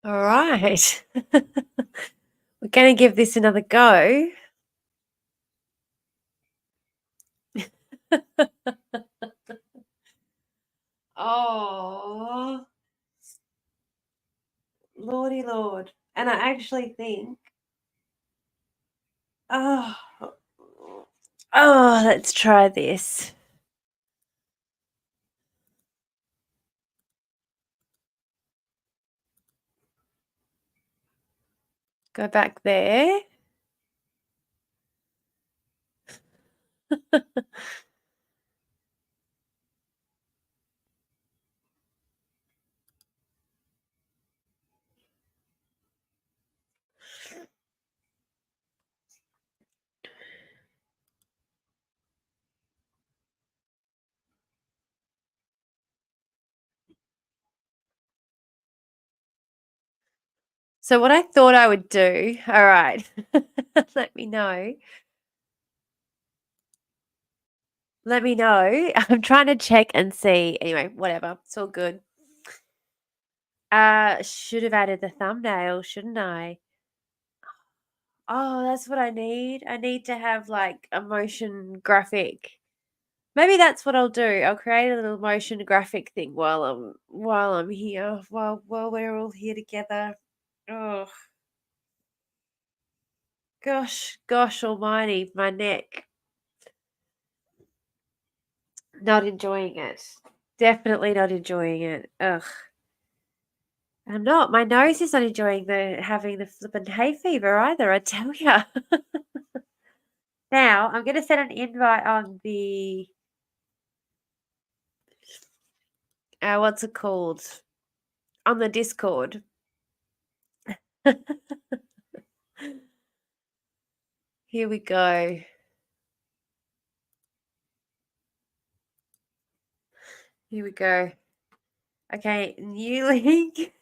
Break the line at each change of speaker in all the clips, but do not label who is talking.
All right. We're going to give this another go. Oh, Lordy Lord. And I actually think, oh, oh, let's try this. Go back there. So what I thought I would do, all right, let me know. Let me know. I'm trying to check and see. Anyway, whatever. It's all good. Should have added the thumbnail, shouldn't I? Oh, that's what I need. I need to have like a motion graphic. Maybe that's what I'll do. I'll create a little motion graphic thing while I'm here, while we're all here together. Oh gosh almighty, my neck. Not enjoying it. Definitely not enjoying it. Ugh. I'm not. My nose is not enjoying the having the flippin' hay fever either, I tell ya. Now, I'm gonna send an invite on the what's it called? On the Discord. Here we go. Here we go. Okay, new link.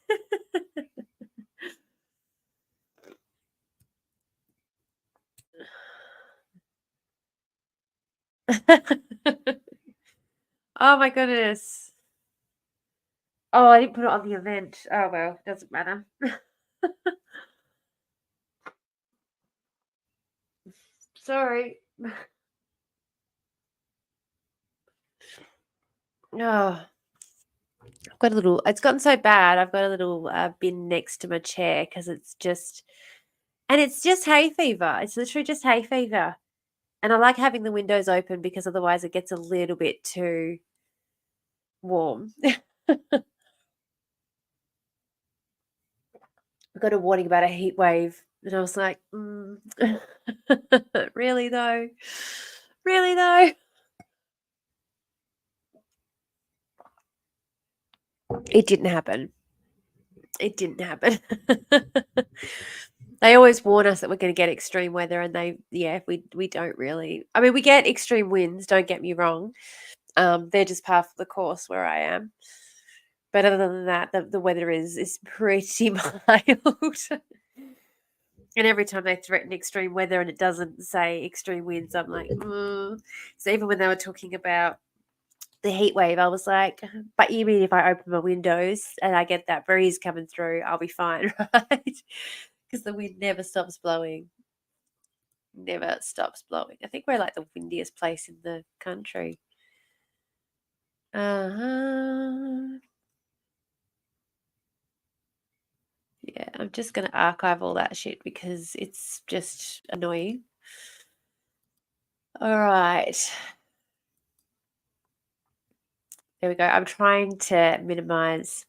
Oh my goodness. Oh, I didn't put it on the event. Oh well, doesn't matter. Sorry. Oh, I've got a little. It's gotten so bad. I've got a little bin next to my chair because it's just hay fever. It's literally just hay fever. And I like having the windows open because otherwise it gets a little bit too warm. I got a warning about a heat wave, and I was like, really though? Really though? It didn't happen. It didn't happen. They always warn us that we're going to get extreme weather, and we don't really. I mean, we get extreme winds. Don't get me wrong. They're just part of the course where I am. But other than that, the weather is pretty mild. And every time they threaten extreme weather and it doesn't say extreme winds, I'm like, mm. So even when they were talking about the heat wave, I was like, but you mean if I open my windows and I get that breeze coming through, I'll be fine, right? Because the wind never stops blowing. Never stops blowing. I think we're like the windiest place in the country. Uh-huh. Yeah, I'm just going to archive all that shit because it's just annoying. All right. There we go. I'm trying to minimize.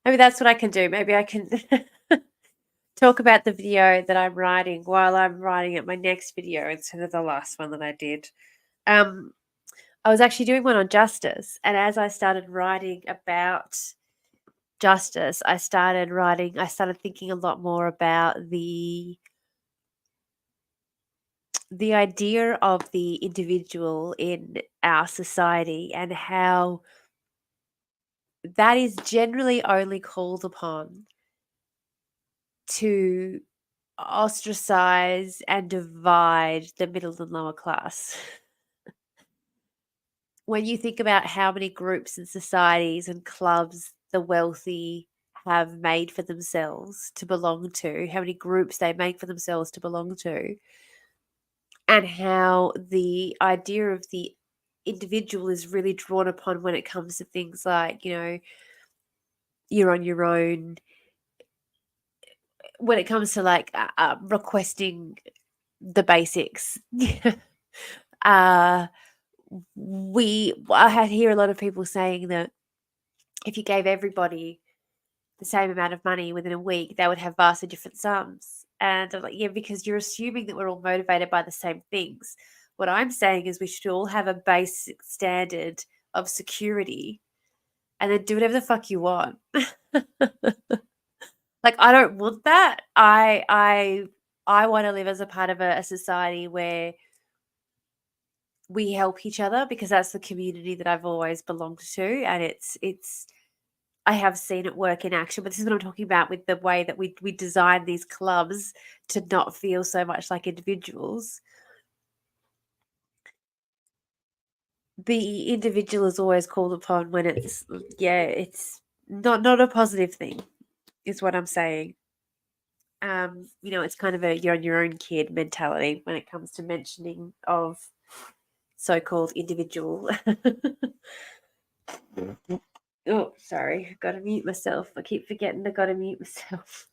Maybe that's what I can do. Maybe I can talk about the video that I'm writing while I'm writing at my next video instead of the last one that I did. Um, I was actually doing one on justice, and as I started writing about justice, I started thinking a lot more about the idea of the individual in our society and how that is generally only called upon to ostracize and divide the middle and lower class. When you think about how many groups and societies and clubs the wealthy have made for themselves to belong to, how many groups they make for themselves to belong to, and how the idea of the individual is really drawn upon when it comes to things like, you're on your own, when it comes to like requesting the basics. uh, I had hear a lot of people saying that if you gave everybody the same amount of money within a week, they would have vastly different sums. And I'm like, yeah, because you're assuming that we're all motivated by the same things. What I'm saying is we should all have a basic standard of security and then do whatever the fuck you want. Like I don't want that. I want to live as a part of a society where we help each other because that's the community that I've always belonged to, and it's I have seen it work in action, but this is what I'm talking about with the way that we design these clubs to not feel so much like individuals. The individual is always called upon when it's not a positive thing, is what I'm saying. It's kind of a you're on your own kid mentality when it comes to mentioning of so-called individual. Oh, sorry, gotta mute myself. I keep forgetting I gotta mute myself.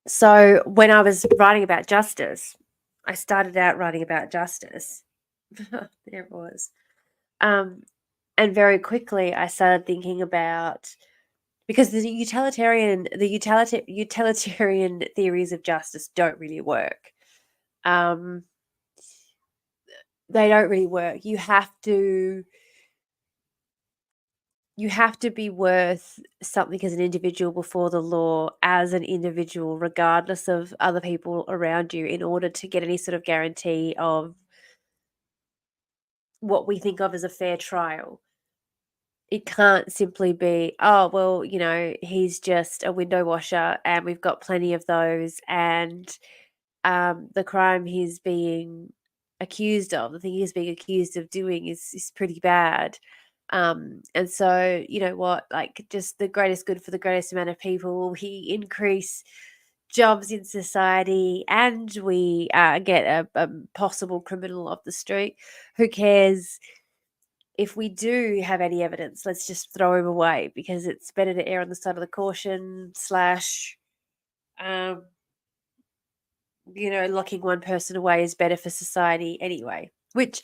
So when I was writing about justice, I started out writing about justice. There it was. Um, and very quickly I started thinking about because the utilitarian theories of justice don't really work. Um, they don't really work. You have to be worth something as an individual before the law as an individual, regardless of other people around you, in order to get any sort of guarantee of what we think of as a fair trial. It can't simply be, oh, well, he's just a window washer and we've got plenty of those. And the crime he's being accused of, the thing he's being accused of doing is pretty bad. And so, you know what, like just the greatest good for the greatest amount of people, we increase jobs in society and we get a possible criminal off the street. Who cares? If we do have any evidence, let's just throw him away because it's better to err on the side of the caution slash, um, locking one person away is better for society anyway. Which,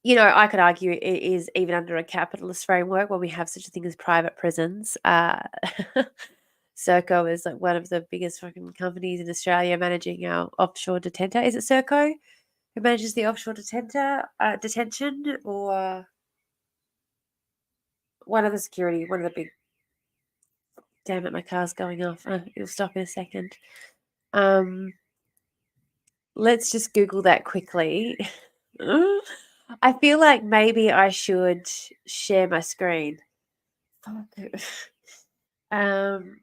I could argue it is even under a capitalist framework when we have such a thing as private prisons. Serco is like one of the biggest fucking companies in Australia managing our offshore detentor. Is it Serco who manages the offshore detention, or one of the big. Damn it, my car's going off. It'll stop in a second. Um, let's just Google that quickly. I feel like maybe I should share my screen. Fuck. Um,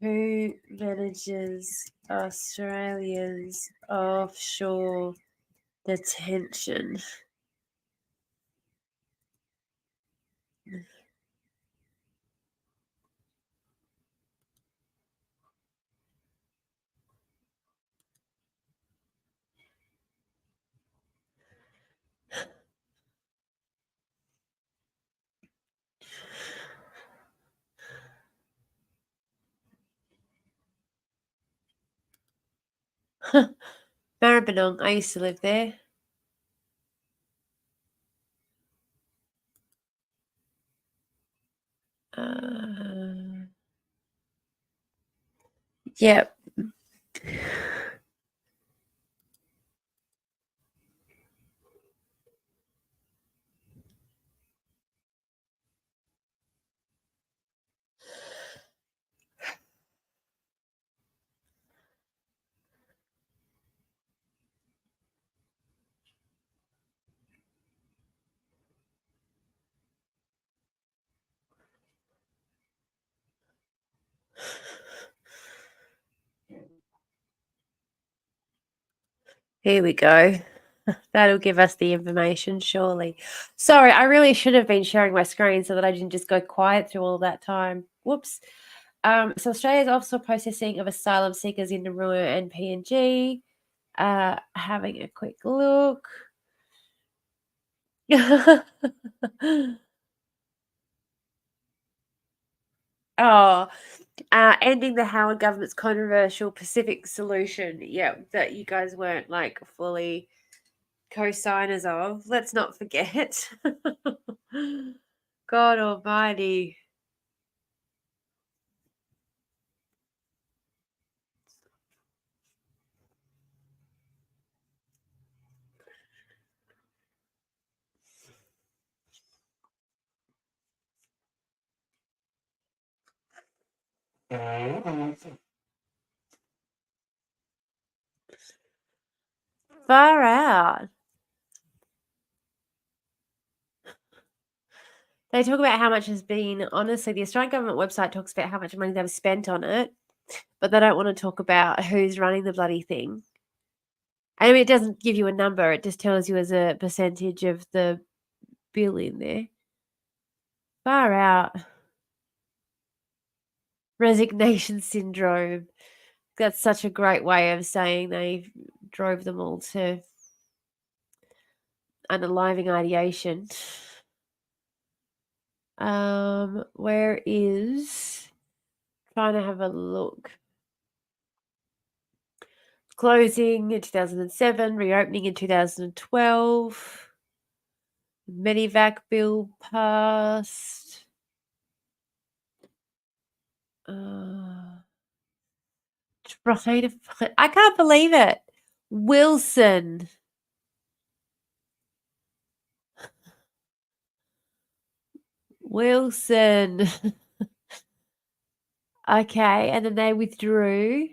who manages Australia's offshore detention? Maribyrnong. I used to live there. Uh, yep. Here we go. That'll give us the information, surely. Sorry, I really should have been sharing my screen so that I didn't just go quiet through all that time. Whoops. So Australia's offshore processing of asylum seekers in Nauru and PNG. Having a quick look. Oh, ending the Howard government's controversial Pacific solution. Yeah, that you guys weren't like fully co-signers of. Let's not forget. God almighty. Far out. They talk about how much has been, honestly, the Australian government website talks about how much money they've spent on it, but they don't want to talk about who's running the bloody thing. I mean, it doesn't give you a number, it just tells you as a percentage of the bill in there. Far out. Resignation syndrome. That's such a great way of saying they drove them all to unaliving ideation. Where is trying to have a look. Closing in 2007, reopening in 2012. Medivac bill passed. Trying to I can't believe it. Wilson. Wilson. Okay, and then they withdrew.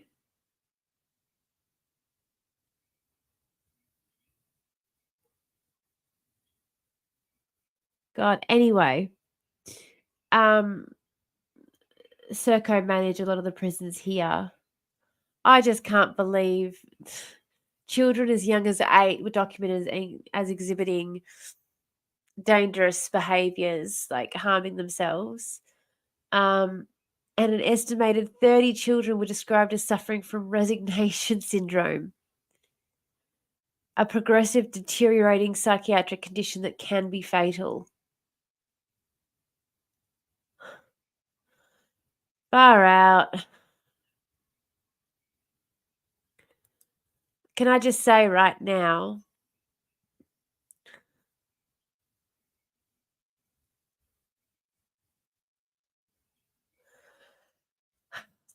God, anyway. Serco manage a lot of the prisons here. I just can't believe children as young as 8 were documented as exhibiting dangerous behaviors, like harming themselves. And an estimated 30 children were described as suffering from resignation syndrome, a progressive deteriorating psychiatric condition that can be fatal. Far out. Can I just say right now,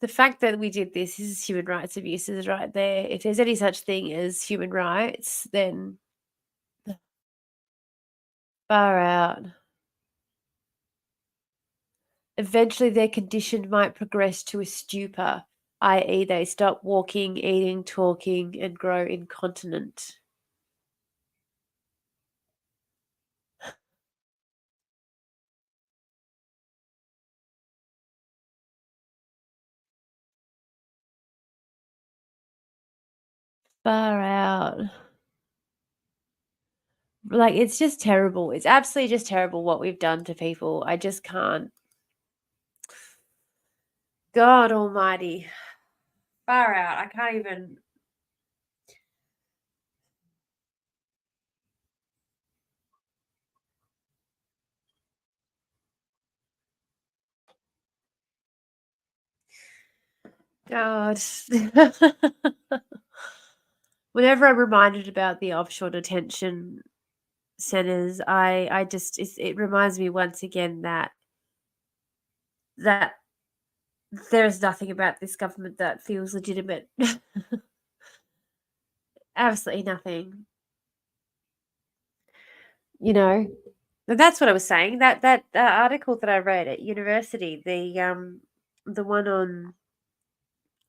the fact that we did this is human rights abuses right there. If there's any such thing as human rights, then far out. Eventually, their condition might progress to a stupor, i.e., they stop walking, eating, talking, and grow incontinent. Far out. Like, it's just terrible. It's absolutely just terrible what we've done to people. I just can't. God almighty. Far out. I can't even. God. Whenever I'm reminded about the offshore detention centers, I just it reminds me once again that there is nothing about this government that feels legitimate. Absolutely nothing. You know, and that's what I was saying. That article that I read at university, the one on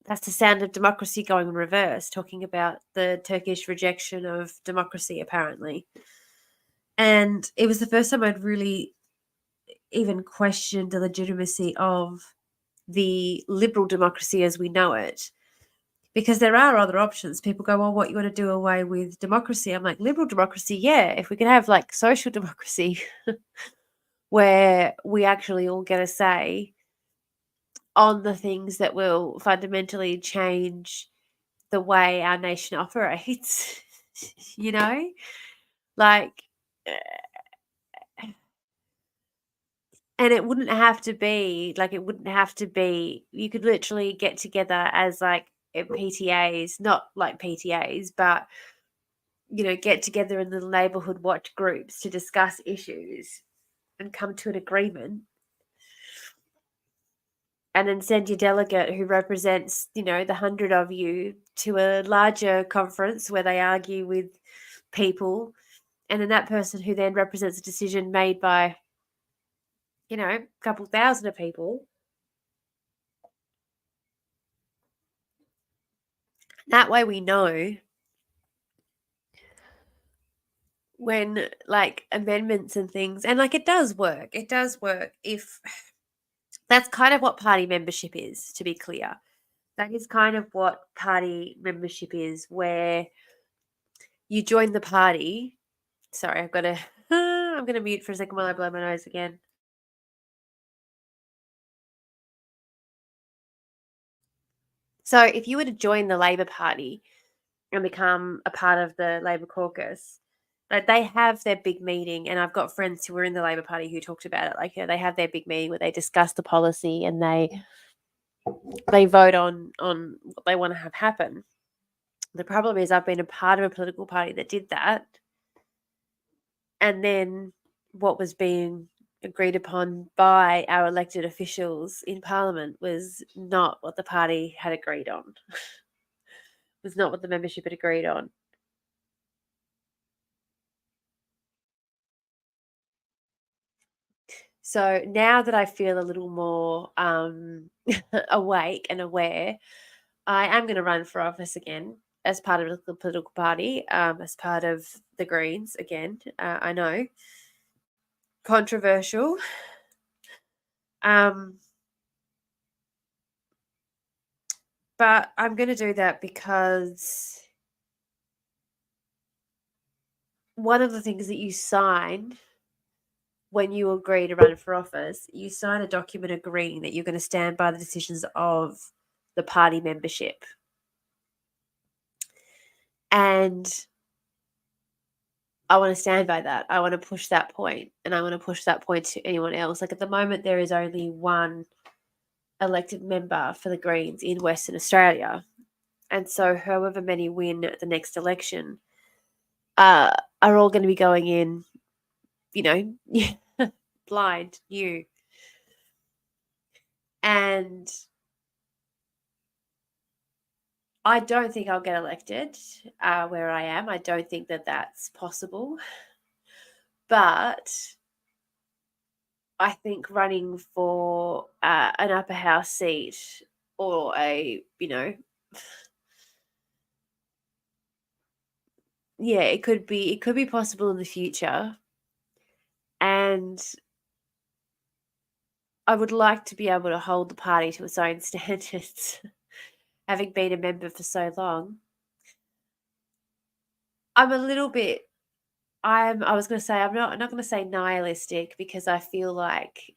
that's the sound of democracy going in reverse, talking about the Turkish rejection of democracy, apparently. And it was the first time I'd really even questioned the legitimacy of the liberal democracy as we know it. Because there are other options. People go, well, what, you want to do away with democracy? I'm like, liberal democracy, yeah. If we could have like social democracy where we actually all get a say on the things that will fundamentally change the way our nation operates, you know? Like, and it wouldn't have to be like, you could literally get together as like PTAs, not like PTAs, but get together in little neighborhood watch groups to discuss issues and come to an agreement, and then send your delegate who represents, the 100 of you to a larger conference where they argue with people, and then that person who then represents a decision made by, a couple thousand of people. That way we know when like amendments and things, and like it does work. It does work if that's kind of what party membership is, to be clear. That is kind of what party membership is, where you join the party. Sorry, I've got to. I'm going to mute for a second while I blow my nose again. So, if you were to join the Labor Party and become a part of the Labor caucus, like they have their big meeting, and I've got friends who were in the Labor Party who talked about it. Like, they have their big meeting where they discuss the policy and they vote on what they want to have happen. The problem is, I've been a part of a political party that did that, and then what was being agreed upon by our elected officials in Parliament was not what the party had agreed on. Was not what the membership had agreed on. So now that I feel a little more awake and aware, I am going to run for office again as part of the political party, as part of the Greens again. I know, controversial. But I'm going to do that because one of the things that you sign when you agree to run for office, you sign a document agreeing that you're going to stand by the decisions of the party membership. And I want to stand by that. I want to push that point, and I want to push that point to anyone else. Like, at the moment, there is only one elected member for the Greens in Western Australia. And so however many win the next election are all going to be going in, blind, new. And I don't think I'll get elected where I am. I don't think that that's possible. But I think running for an upper house seat or yeah, it could be possible in the future. And I would like to be able to hold the party to its own standards, having been a member for so long. I'm a little bit I was going to say I'm not going to say nihilistic, because I feel like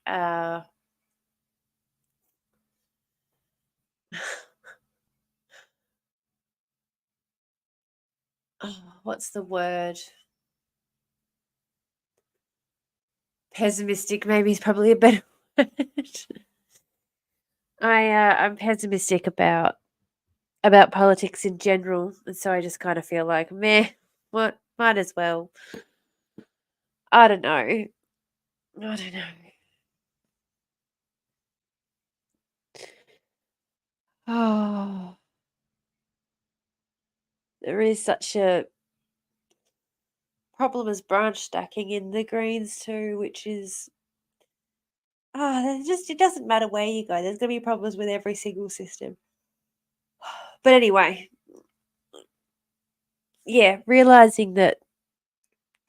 what's the word? Pessimistic maybe is probably a better word. I'm pessimistic about politics in general, and so I just kind of feel like, meh, what, might as well. I don't know. I don't know. Oh, there is such a problem as branch stacking in the Greens too, which is it doesn't matter where you go. There's gonna be problems with every single system. But anyway, yeah, realizing that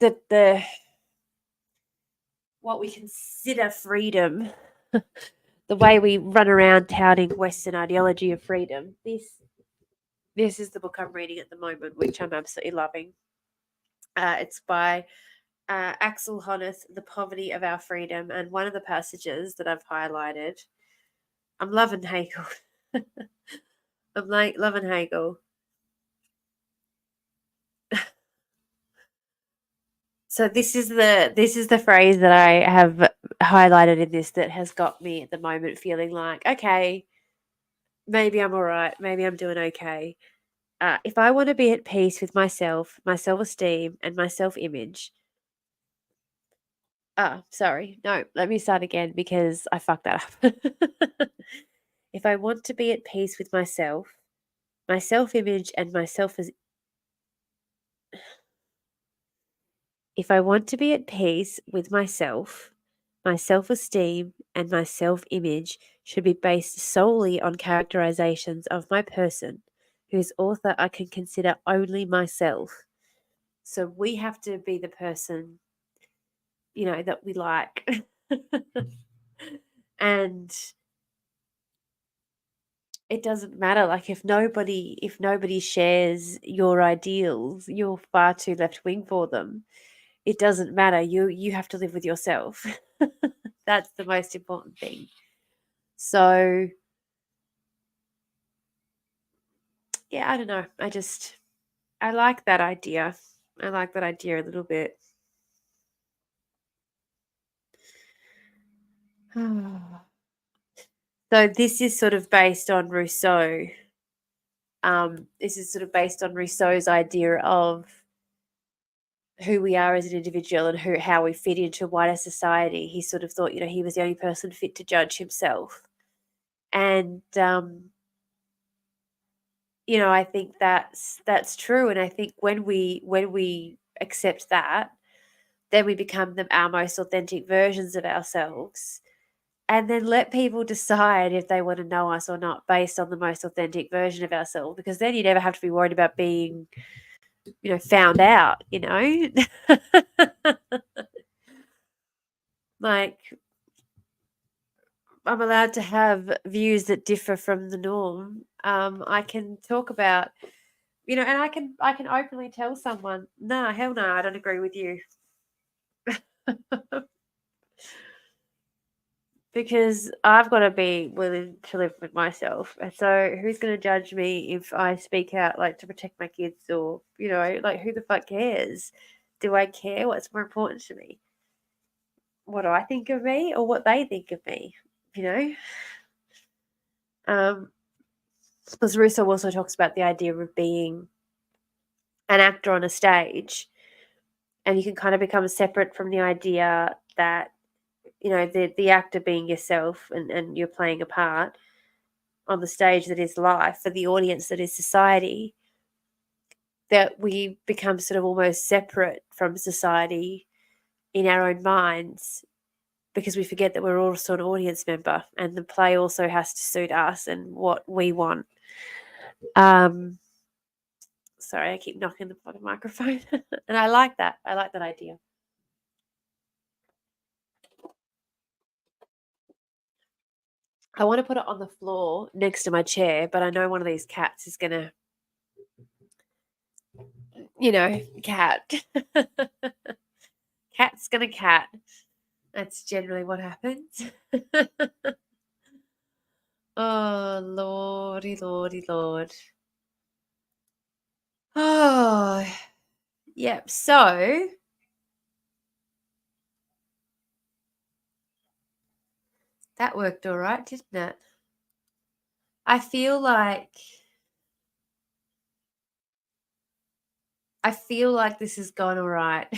the what we consider freedom, the way we run around touting Western ideology of freedom, this This is the book I'm reading at the moment, which I'm absolutely loving. It's by Axel Honneth, The Poverty of Our Freedom. And one of the passages that I've highlighted, I'm loving Hegel. I'm like loving Hegel. So this is the phrase that I have highlighted in this that has got me at the moment feeling like, okay, maybe I'm all right, maybe I'm doing okay. If I want to be at peace with myself, my self-esteem, and my self-image, sorry, no, let me start again because I fucked that up. If I want to be at peace with myself, my self-image, and my self if I want to be at peace with myself, my self esteem and my self image should be based solely on characterizations of my person, whose author I can consider only myself. So we have to be the person, that we like. And it doesn't matter, like, if nobody shares your ideals, you're far too left wing for them. It doesn't matter. You have to live with yourself. That's the most important thing. So, yeah, I don't know. I like that idea. I like that idea a little bit. So this is sort of based on Rousseau. This is sort of based on Rousseau's idea of who we are as an individual and how we fit into wider society. He sort of thought, he was the only person fit to judge himself. And I think that's true. And I think when we accept that, then we become our most authentic versions of ourselves. And then let people decide if they want to know us or not based on the most authentic version of ourselves. Because then you never have to be worried about being, found out. Like, I'm allowed to have views that differ from the norm. I can talk about, and I can openly tell someone, no, hell no, I don't agree with you. Because I've got to be willing to live with myself. And so who's going to judge me if I speak out, like, to protect my kids, or, like, who the fuck cares? Do I care what's more important to me? What do I think of me or what they think of me? You know? Um, because Russo also talks about the idea of being an actor on a stage, and you can kind of become separate from the idea that, the actor being yourself, and you're playing a part on the stage that is life for the audience that is society, that we become sort of almost separate from society in our own minds, because we forget that we're also an audience member and the play also has to suit us and what we want. Um, sorry, I keep knocking the fucking microphone. And I like that. I like that idea. I want to put it on the floor next to my chair, but I know one of these cats is gonna, cat. Cat's gonna cat. That's generally what happens. Oh, lordy, lordy, lord. Oh, yep. So that worked all right, didn't it? I feel like this has gone all right.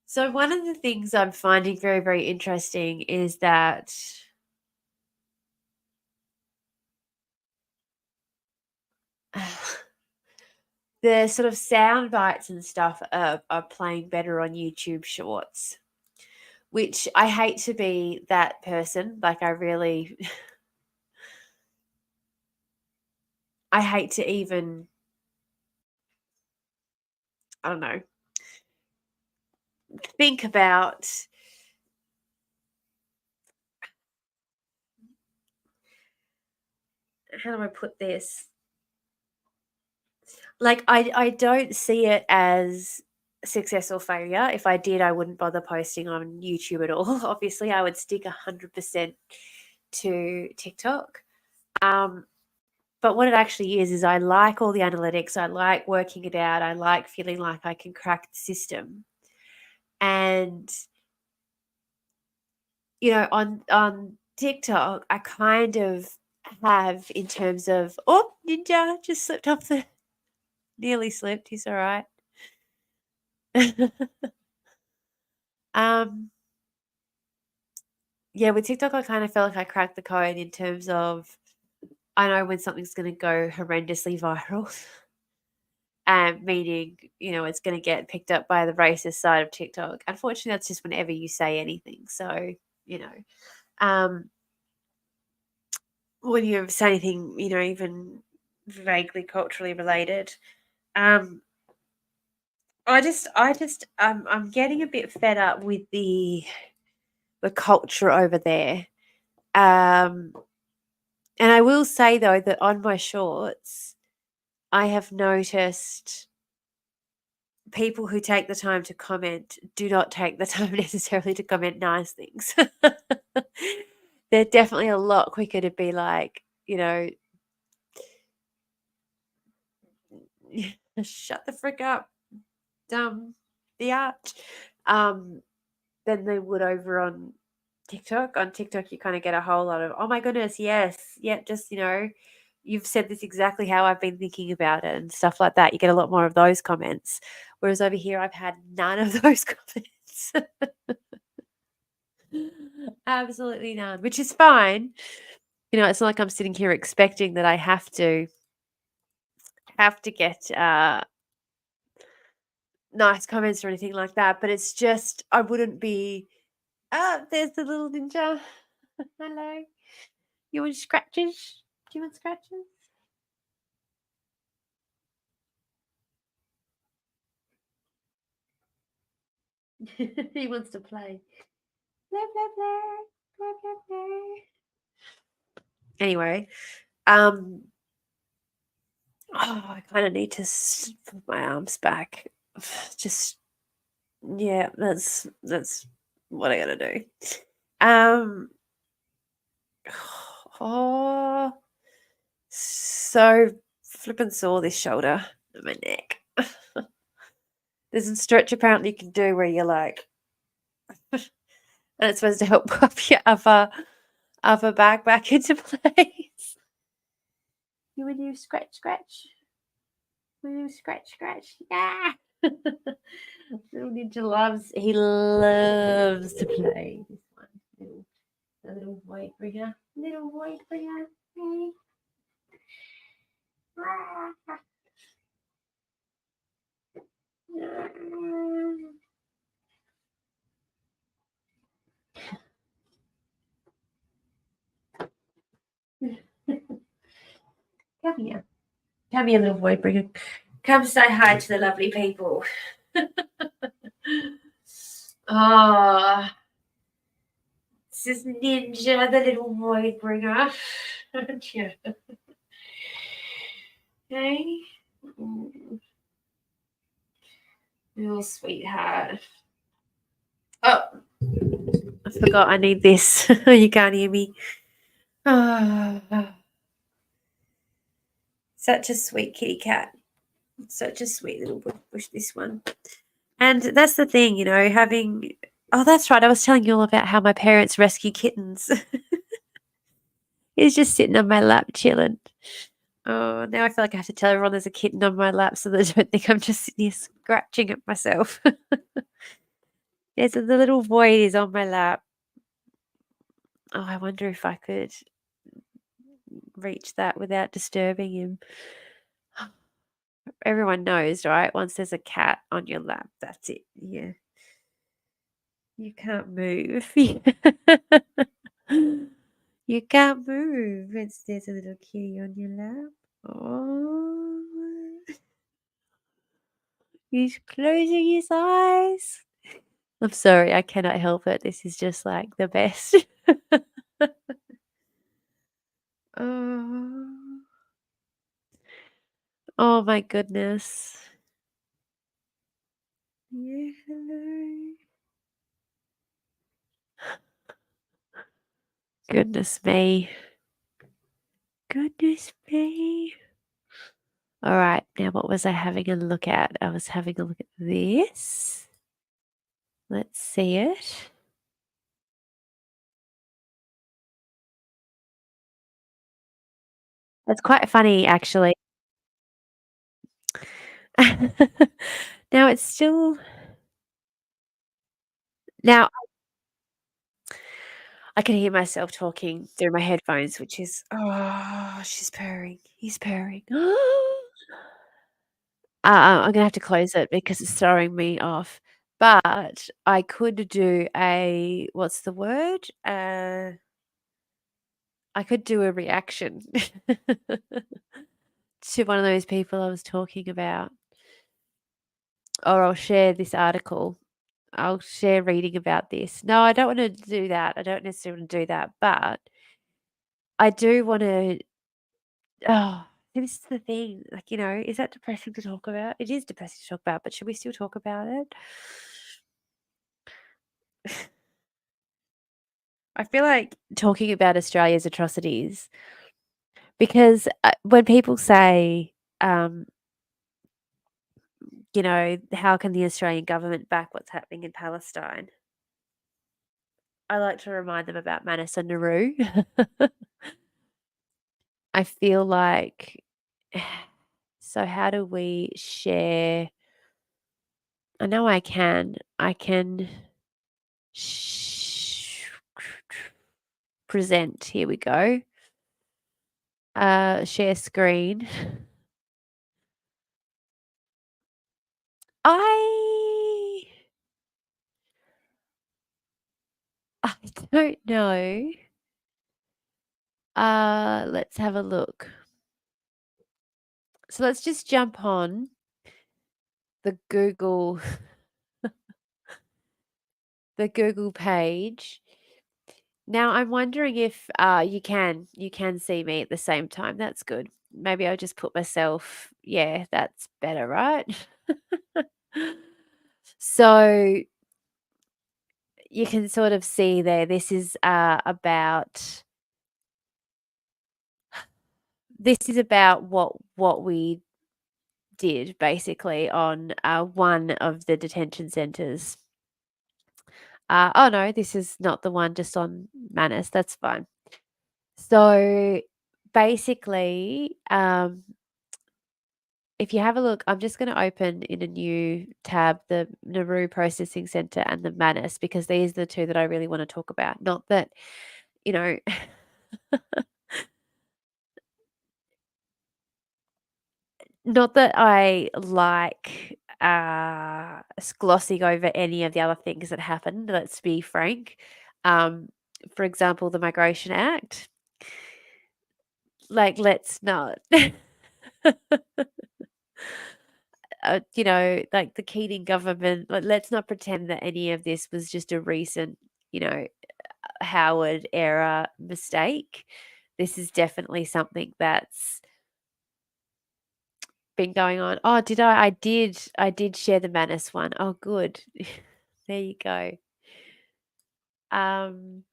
So one of the things I'm finding very, very interesting is that the sort of sound bites and stuff are playing better on YouTube Shorts, which I hate to be that person. Like, I really, I hate to even, I don't know, think about how do I put this? Like, I don't see it as success or failure. If I did, I wouldn't bother posting on YouTube at all. Obviously, I would stick 100% to TikTok. Um, but what it actually is I like all the analytics. I like working it out. I like feeling like I can crack the system. And on TikTok, I kind of have in terms of, oh, Ninja just slipped off the, nearly slipped. He's all right. um, yeah, with TikTok, I kind of feel like I cracked the code in terms of I know when something's going to go horrendously viral, meaning, it's going to get picked up by the racist side of TikTok. Unfortunately, that's just whenever you say anything. So, you know, um, when you say anything, even vaguely culturally related, um, I'm getting a bit fed up with the culture over there. Um, and I will say though that on my shorts, I have noticed people who take the time to comment do not take the time necessarily to comment nice things. They're definitely a lot quicker to be like, shut the frick up, dumb biatch, than they would over on TikTok. On TikTok, you kind of get a whole lot of, oh my goodness, yes, yeah, just, you've said this exactly how I've been thinking about it and stuff like that. You get a lot more of those comments. Whereas over here, I've had none of those comments. Absolutely none, which is fine. It's not like I'm sitting here expecting that I have to get nice comments or anything like that. But it's just I wouldn't be. Ah, there's the little ninja. Hello. You want scratches? Do you want scratches? He wants to play. Blah, blah, blah. Blah, blah, blah. Anyway, I kind of need to put my arms back. Just yeah, that's what I gotta do. Um, oh, so flippin' sore this shoulder and my neck. There's a stretch apparently you can do where you're like, and it's supposed to help pop your upper back back into place. You want to do scratch, scratch? You want to do scratch, scratch? Yeah. Little ninja he loves to play this one. The little white bringer. Little white bringer. Hey. Come here. Come here, little boy bringer. Come say hi to the lovely people. Oh, this is Ninja, the little boy bringer. Yeah. Hey. Little sweetheart. Oh, I forgot I need this. You can't hear me. Oh, such a sweet kitty cat. Such a sweet little bush, this one. And that's the thing, having. Oh, that's right. I was telling you all about how my parents rescue kittens. He's just sitting on my lap chilling. Oh, now I feel like I have to tell everyone there's a kitten on my lap so they don't think I'm just sitting here scratching at myself. Yes, the little void is on my lap. Oh, I wonder if I could reach that without disturbing him. Everyone knows, right? Once there's a cat on your lap, that's it. Yeah. You can't move. You can't move. There's a little kitty on your lap. Oh. He's closing his eyes. I'm sorry, I cannot help it. This is just like the best. Oh. Oh my goodness. Yeah, hello. Goodness me. Goodness me. All right. Now, what was I having a look at? I was having a look at this. Let's see it. It's quite funny, actually. Now it's still now I can hear myself talking through my headphones, which is oh, she's purring. He's purring. I'm gonna have to close it because it's throwing me off. But I could do a what's the word? I could do a reaction to one of those people I was talking about, or I'll share this article. I'll share reading about this. No, I don't want to do that. I don't necessarily want to do that, but I do want to. Oh, this is the thing. Like, is that depressing to talk about? It is depressing to talk about, but should we still talk about it? I feel like talking about Australia's atrocities because when people say, um, how can the Australian government back what's happening in Palestine? I like to remind them about Manus and Nauru. I feel like, so how do we share? I know I can. I can present. Here we go. Share screen. I I don't know. Let's have a look. So let's just jump on the Google the Google page. Now I'm wondering if you can see me at the same time. That's good. Maybe I'll just put myself yeah, that's better, right? So you can sort of see there, this is about what we did basically on one of the detention centres. Oh no, this is not the one just on Manus. That's fine. So basically, if you have a look, I'm just going to open in a new tab the Nauru Processing Centre and the Manus because these are the two that I really want to talk about. Not that, you know, not that I like glossing over any of the other things that happened. Let's be frank. Um, for example, the Migration Act. Like, let's not. Like the Keating government, like, let's not pretend that any of this was just a recent, you know, Howard era mistake. This is definitely something that's been going on. Oh, did I? I did share the Manus one. Oh, good. There you go. Um,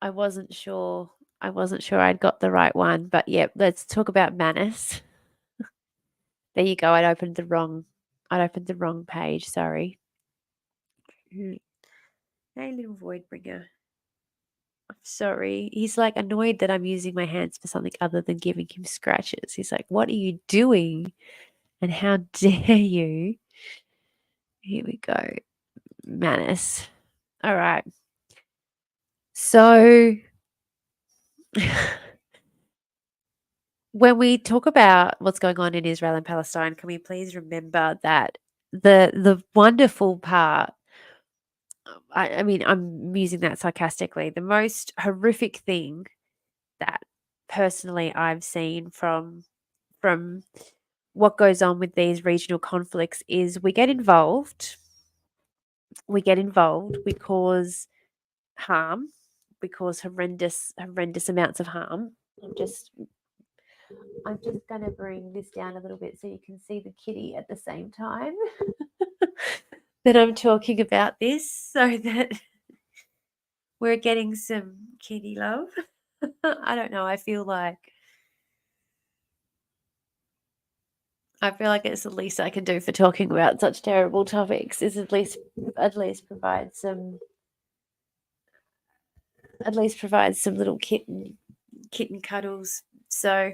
I wasn't sure. I wasn't sure I'd got the right one, but yeah, let's talk about Manus. There you go. I'd opened the wrong page. Sorry. Mm. Hey, little void bringer. I'm sorry. He's like annoyed that I'm using my hands for something other than giving him scratches. He's like, "What are you doing? And how dare you?" Here we go. Manus. All right. So when we talk about what's going on in Israel and Palestine, can we please remember that the wonderful part, I mean, I'm using that sarcastically, the most horrific thing that personally I've seen from what goes on with these regional conflicts is we get involved, we cause harm, we cause horrendous amounts of harm. I'm just I'm just going to bring this down a little bit so you can see the kitty at the same time that I'm talking about this, so that we're getting some kitty love. I don't know. I feel like it's the least I can do for talking about such terrible topics is at least provide some little kitten cuddles. So,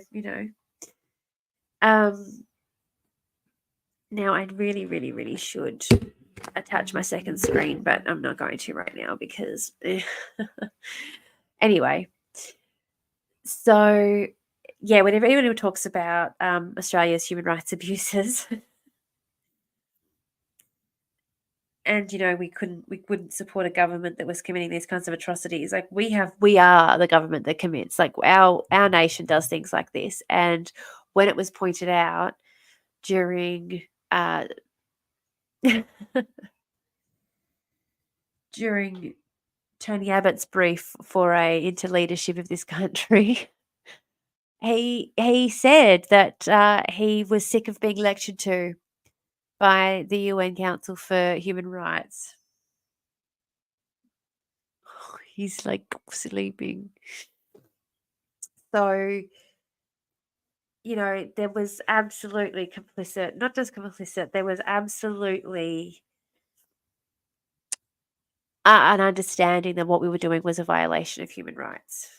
now I really, really, really should attach my second screen, but I'm not going to right now because anyway. So yeah, whenever anyone talks about Australia's human rights abuses, and we wouldn't support a government that was committing these kinds of atrocities. Like we are the government that commits. Like our nation does things like this. And when it was pointed out during during Tony Abbott's brief into leadership of this country, he said that he was sick of being lectured to by the UN Council for Human Rights. He's like sleeping. So, there was absolutely complicit, not just complicit, there was absolutely an understanding that what we were doing was a violation of human rights,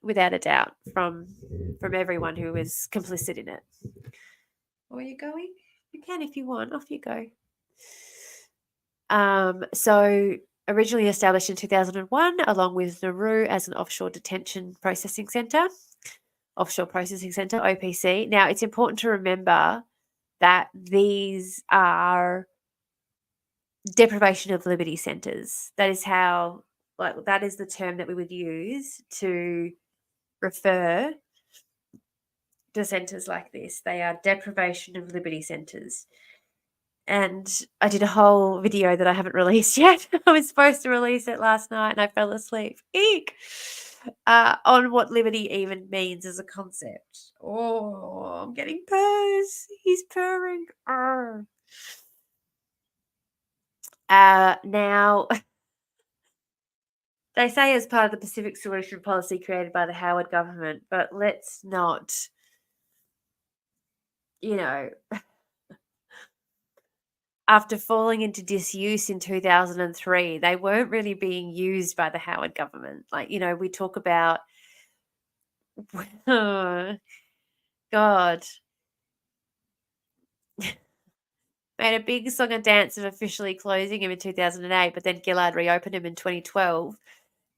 without a doubt, from everyone who was complicit in it. Where are you going? You can if you want. Off you go. So originally established in 2001, along with Nauru as an offshore processing centre, OPC. Now, it's important to remember that these are deprivation of liberty centres. That is that is the term that we would use to refer to centres like this. They are deprivation of liberty centres. And I did a whole video that I haven't released yet. I was supposed to release it last night and I fell asleep. Eek! On what liberty even means as a concept. Oh, I'm getting purrs. He's purring. Now, they say as part of the Pacific Solution policy created by the Howard government, but let's not, after falling into disuse in 2003, they weren't really being used by the Howard government. Like, we talk about, oh, God. Made a big song and dance of officially closing him in 2008, but then Gillard reopened him in 2012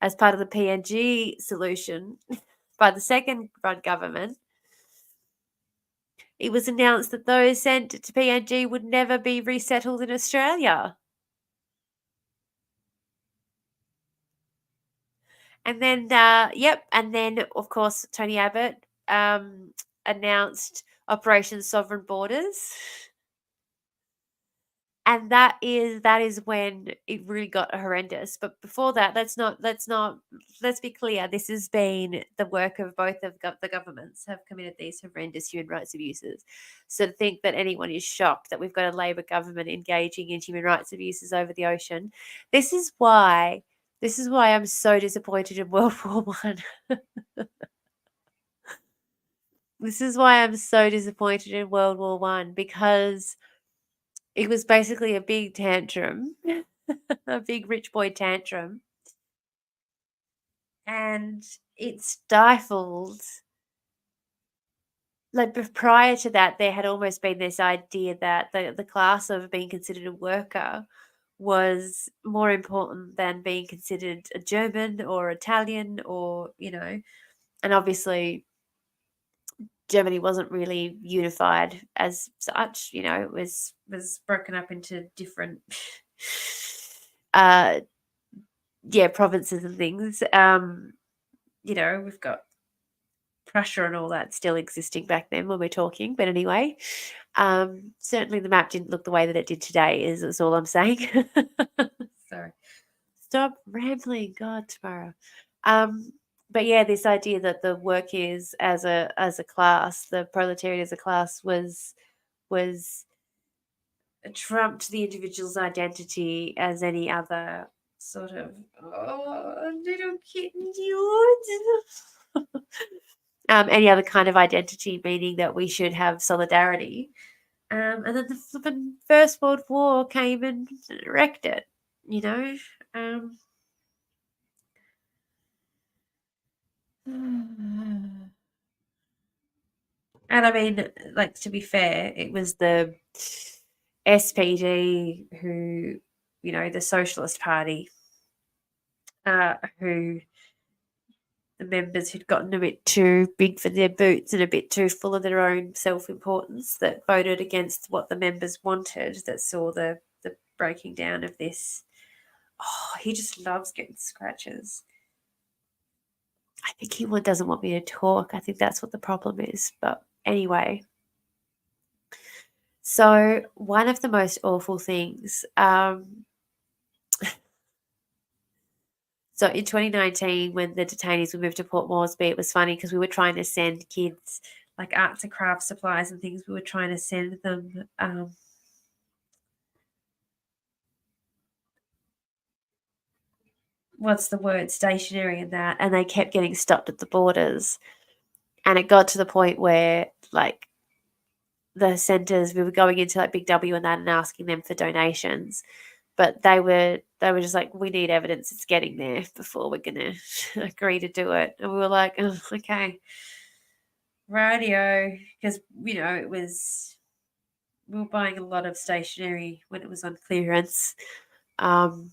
as part of the PNG solution by the second Rudd government. It was announced that those sent to PNG would never be resettled in Australia. And then, and then, of course, Tony Abbott announced Operation Sovereign Borders. And that is when it really got horrendous. But before that, let's be clear. This has been the work of both of the governments have committed these horrendous human rights abuses. So to think that anyone is shocked that we've got a Labor government engaging in human rights abuses over the ocean, this is why I'm so disappointed in World War One. This is why I'm so disappointed in World War One, because it was basically a big tantrum, a big rich boy tantrum. And it stifled, like prior to that, there had almost been this idea that the class of being considered a worker was more important than being considered a German or Italian or, and obviously Germany wasn't really unified as such, it was broken up into different provinces and things. We've got Prussia and all that still existing back then when we're talking. But anyway, certainly the map didn't look the way that it did today, is all I'm saying. Sorry. Stop rambling. God, tomorrow. But yeah, this idea that the workers as a class, the proletariat as a class was trumped the individual's identity as any other sort of little kitten any other kind of identity, meaning that we should have solidarity. And then the flipping First World War came and wrecked it, you know. Um, and I mean, like to be fair, it was the SPD who, the Socialist Party, who the members who'd gotten a bit too big for their boots and a bit too full of their own self-importance that voted against what the members wanted, that saw the breaking down of this. Oh, he just loves getting scratches. I think he doesn't want me to talk. I think that's what the problem is. But anyway, so one of the most awful things. So in 2019, when the detainees were moved to Port Moresby, it was funny because we were trying to send kids like arts and crafts supplies and things. We were trying to send them. What's the word? Stationery and that, and they kept getting stopped at the borders. And it got to the point where, like, the centres, we were going into like Big W and that, and asking them for donations, but they were just like, we need evidence it's getting there before we're gonna agree to do it. And we were like, oh, okay, radio, because it was, we were buying a lot of stationery when it was on clearance. Um,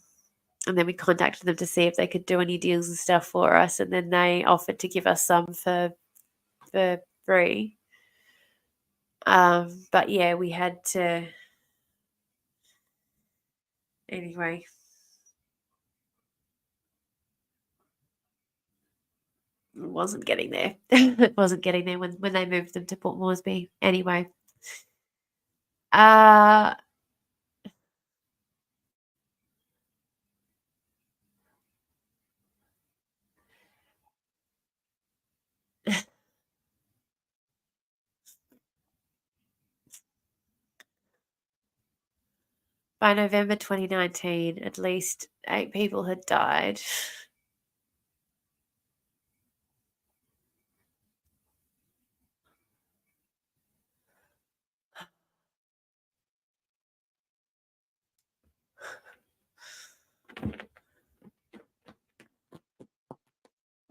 and then we contacted them to see if they could do any deals and stuff for us, and then they offered to give us some for free. But yeah, we had to anyway. It wasn't getting there. It wasn't getting there when they moved them to Port Moresby. Anyway, uh, by November 2019, at least 8 people had died.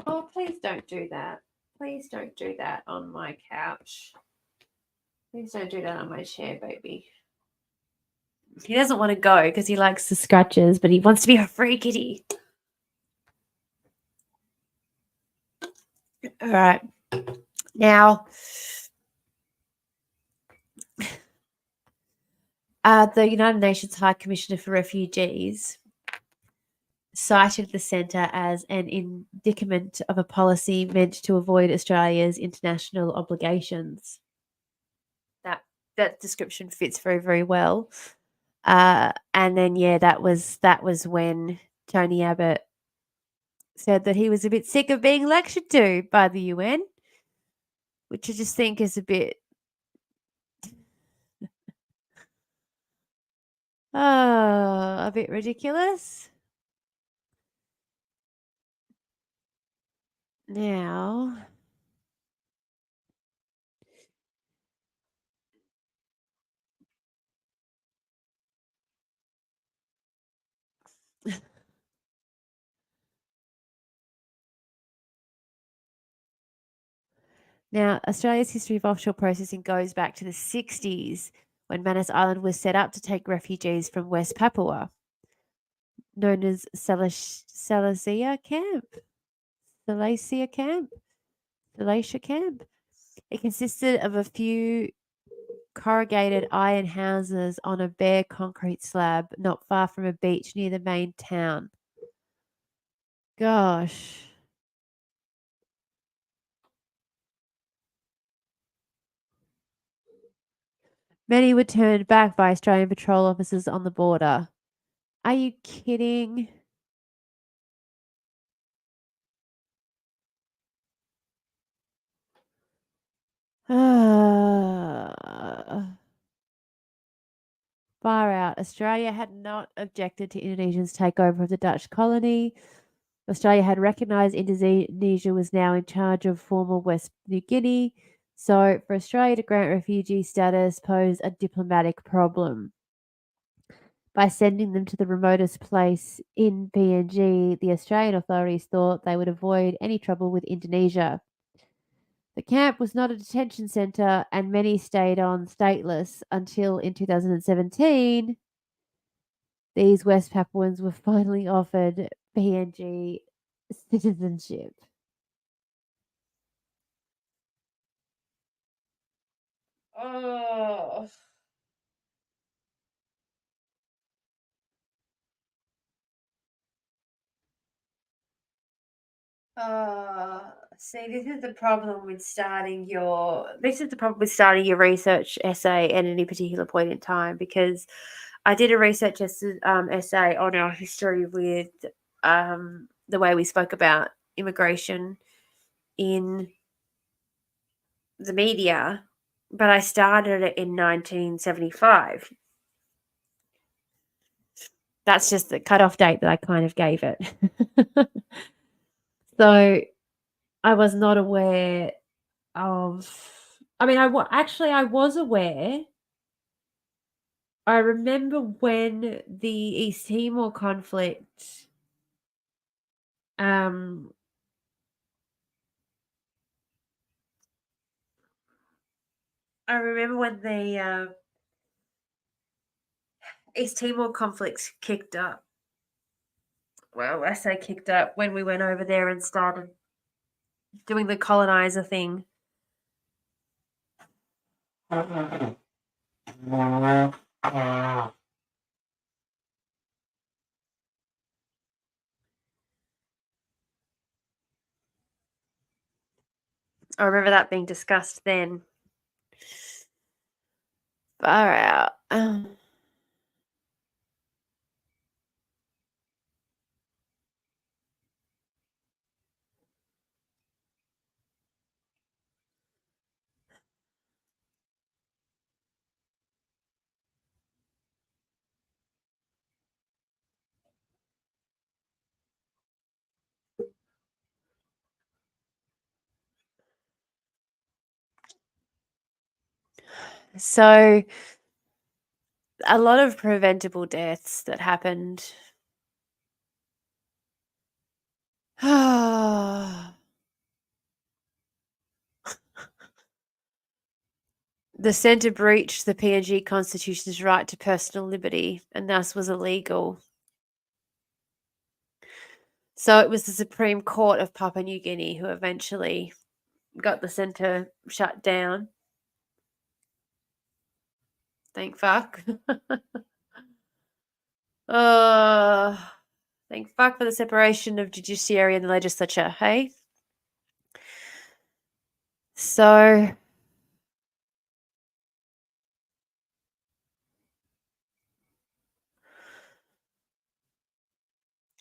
Oh, please don't do that. Please don't do that on my couch. Please don't do that on my chair, baby. He doesn't want to go because he likes the scratches, but he wants to be a free kitty. All right. Now, the United Nations High Commissioner for Refugees cited the centre as an indicament of a policy meant to avoid Australia's international obligations. That description fits very, very well. And then yeah, that was when Tony Abbott said that he was a bit sick of being lectured to by the UN, which I just think is a bit ridiculous. Now, Australia's history of offshore processing goes back to the 60s when Manus Island was set up to take refugees from West Papua, known as Salacia Camp. Salacia Camp? Salacia Camp? It consisted of a few corrugated iron houses on a bare concrete slab not far from a beach near the main town. Gosh. Many were turned back by Australian patrol officers on the border. Are you kidding? Far out. Australia had not objected to Indonesia's takeover of the Dutch colony. Australia had recognised Indonesia was now in charge of former West New Guinea. So, for Australia to grant refugee status posed a diplomatic problem. By sending them to the remotest place in PNG, the Australian authorities thought they would avoid any trouble with Indonesia. The camp was not a detention centre, and many stayed on stateless until in 2017 these West Papuans were finally offered PNG citizenship. Oh. See, this is the problem with starting your research essay at any particular point in time, because I did a essay on our history with the way we spoke about immigration in the media, but I started it in 1975. That's just the cutoff date that I kind of gave it. So I was not aware of. I mean, actually I was aware. I remember when the East Timor conflict. Um, I remember when the East Timor conflict kicked up. Well, I say kicked up when we went over there and started doing the colonizer thing. I remember that being discussed then. Far out. So, a lot of preventable deaths that happened. The centre breached the PNG Constitution's right to personal liberty and thus was illegal. So it was the Supreme Court of Papua New Guinea who eventually got the centre shut down. Thank fuck. uh, thank fuck for the separation of judiciary and the legislature, hey? So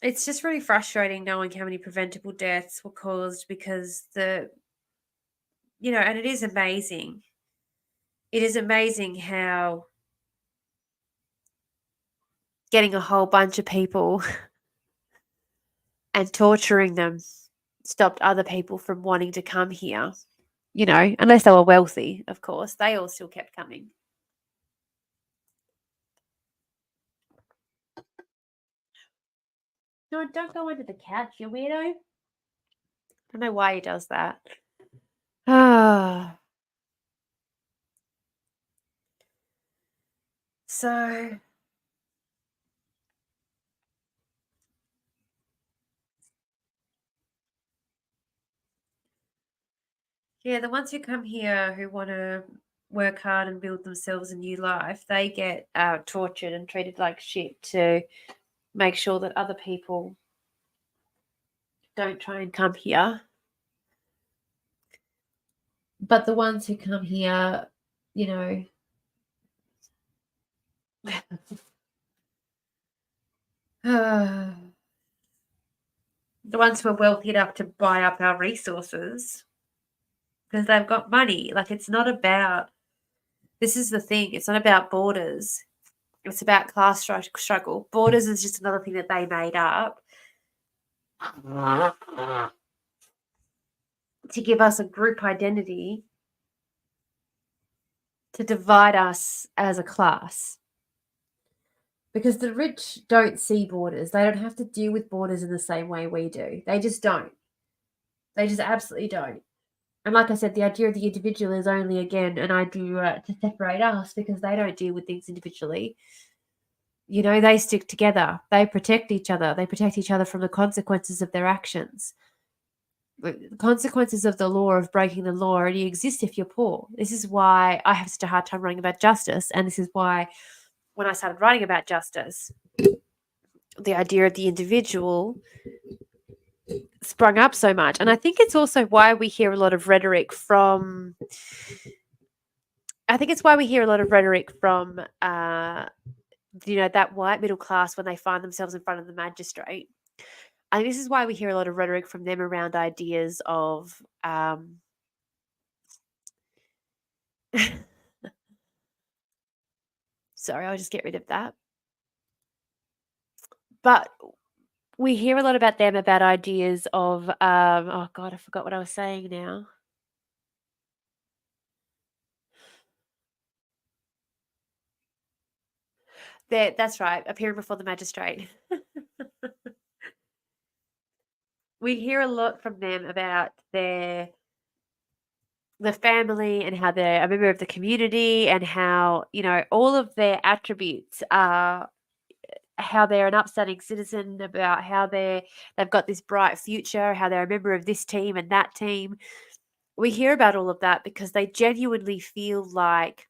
it's just really frustrating knowing how many preventable deaths were caused because and it is amazing. It is amazing how getting a whole bunch of people and torturing them stopped other people from wanting to come here. Unless they were wealthy, of course, they all still kept coming. No, don't go under the couch, you weirdo. I don't know why he does that. Ah. So yeah, the ones who come here who want to work hard and build themselves a new life, they get tortured and treated like shit to make sure that other people don't try and come here. But the ones who come here, you know, the ones who are wealthy enough to buy up our resources because they've got money. Like, it's not about, this is the thing, it's not about borders. It's about class struggle. Borders is just another thing that they made up to give us a group identity to divide us as a class. Because the rich don't see borders. They don't have to deal with borders in the same way we do. They just don't. They just absolutely don't. And like I said, the idea of the individual is only, again, an idea to separate us because they don't deal with things individually. You know, they stick together. They protect each other. They protect each other from the consequences of their actions. The consequences of the law, of breaking the law, already exist if you're poor. This is why I have such a hard time writing about justice. And this is why when I started writing about justice, the idea of the individual sprung up so much. And I think it's also why we hear a lot of rhetoric from that white middle class when they find themselves in front of the magistrate. And this is why we hear a lot of rhetoric from them around ideas of sorry, I'll just get rid of that. But we hear a lot about them about ideas of oh god, I forgot what I was saying now. That's right, appearing before the magistrate. We hear a lot from them about the family and how they're a member of the community and how, all of their attributes are how they're an upstanding citizen, about how they've got this bright future, how they're a member of this team and that team. We hear about all of that because they genuinely feel like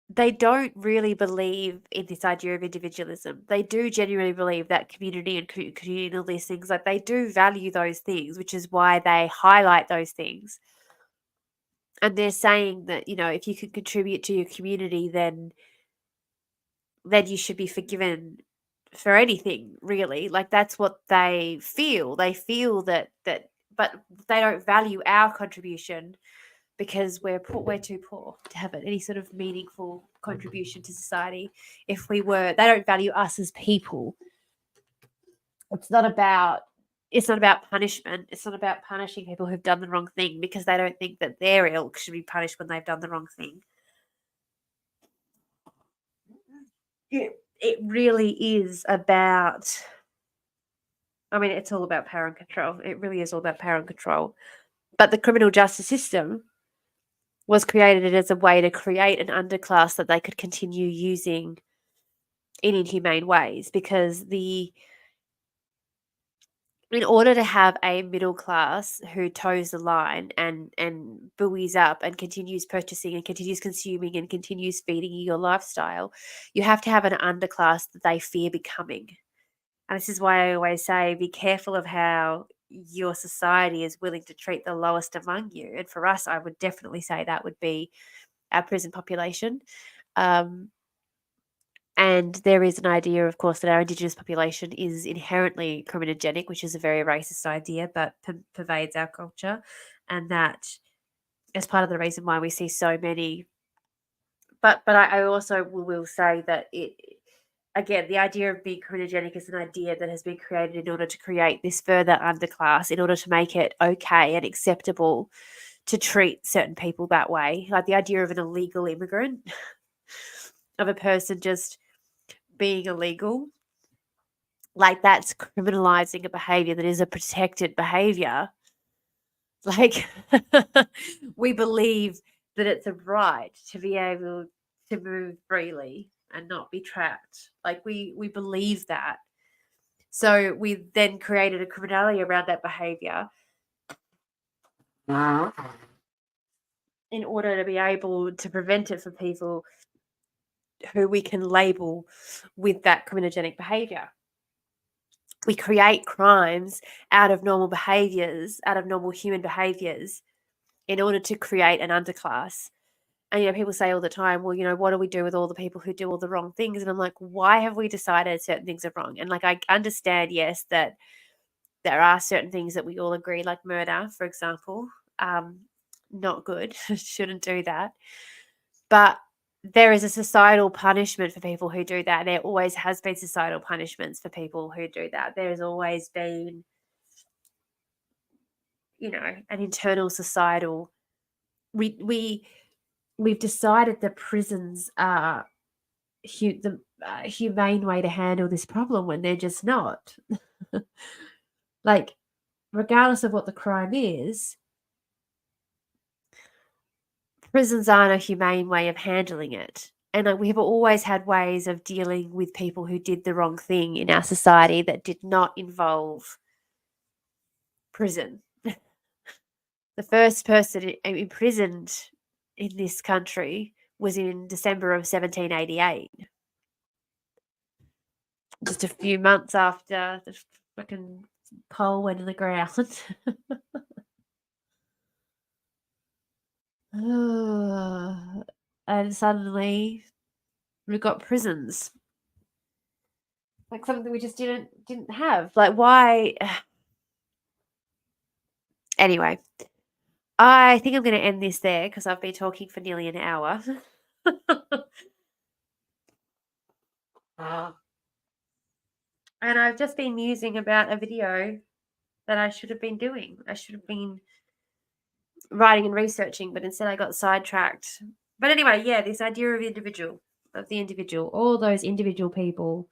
they don't really believe in this idea of individualism. They do genuinely believe that community and communal these things, like they do value those things, which is why they highlight those things. And they're saying that, if you can contribute to your community, then you should be forgiven for anything, really. Like that's what they feel. They feel that but they don't value our contribution because we're too poor to have any sort of meaningful contribution to society. If we were, they don't value us as people. It's not about punishment. It's not about punishing people who've done the wrong thing because they don't think that their ilk should be punished when they've done the wrong thing. It really is about, I mean, it's all about power and control. It really is all about power and control. But the criminal justice system was created as a way to create an underclass that they could continue using in inhumane ways because in order to have a middle class who toes the line and buoys up and continues purchasing and continues consuming and continues feeding you your lifestyle, you have to have an underclass that they fear becoming. And this is why I always say be careful of how your society is willing to treat the lowest among you. And for us, I would definitely say that would be our prison population. And there is an idea, of course, that our Indigenous population is inherently criminogenic, which is a very racist idea, but pervades our culture. And that is part of the reason why we see so many. But I also will say that again, the idea of being criminogenic is an idea that has been created in order to create this further underclass, in order to make it okay and acceptable to treat certain people that way. Like the idea of an illegal immigrant, of a person just being illegal, like that's criminalizing a behavior that is a protected behavior. Like we believe that it's a right to be able to move freely and not be trapped. Like we believe that. So we then created a criminality around that behavior in order to be able to prevent it from people who we can label with that criminogenic behavior. We create crimes out of normal behaviors, out of normal human behaviors, in order to create an underclass. And people say all the time, well, what do we do with all the people who do all the wrong things? And I'm like, why have we decided certain things are wrong? And like I understand, yes, that There are certain things that we all agree, like murder, for example. Um, Not good. Shouldn't do that. But there is a societal punishment for people who do that. There always has been societal punishments for people who do that. There's always been, an internal societal. We we we've decided that prisons are the humane way to handle this problem when they're just not. Like, regardless of what the crime is, prisons aren't a humane way of handling it. And we've always had ways of dealing with people who did the wrong thing in our society that did not involve prison. The first person imprisoned in this country was in December of 1788, just a few months after the fucking pole went in the ground. And suddenly we got prisons, like something we just didn't have. Like, why? Anyway, I think I'm going to end this there because I've been talking for nearly an hour. Ah. And I've just been musing about a video that I should have been doing. I should have been writing and researching, but instead I got sidetracked. But anyway, yeah, this idea of the individual, all those individual people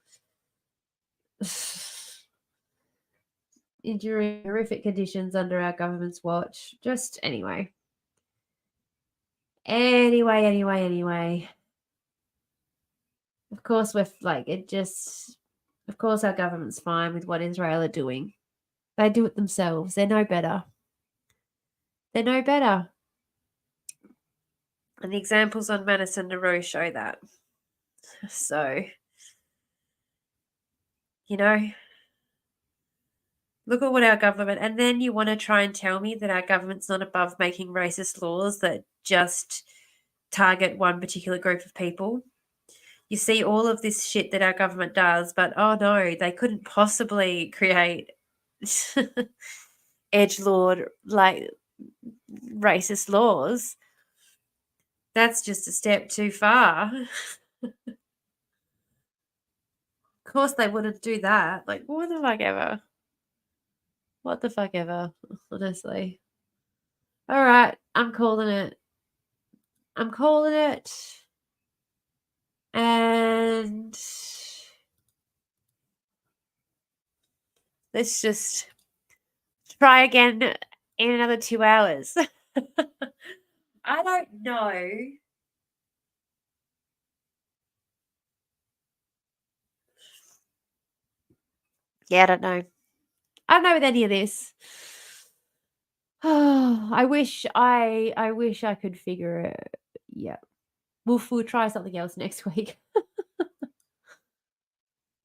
enduring horrific conditions under our government's watch. Just anyway. Anyway. Of course, of course, our government's fine with what Israel are doing. They do it themselves. They're no better. They're no better. And the examples on Madison Nauru show that. So, you know, look at what our government, and then you want to try and tell me that our government's not above making racist laws that just target one particular group of people. You see all of this shit that our government does, but oh no, they couldn't possibly create edgelord like racist laws. That's just a step too far. Of course they wouldn't do that. Like, what the fuck ever? What the fuck ever? Honestly. All right, I'm calling it. I'm calling it. And let's just try again in another 2 hours. I don't know. Yeah, I don't know. I don't know with any of this. I wish I could figure it. Yeah. We'll try something else next week.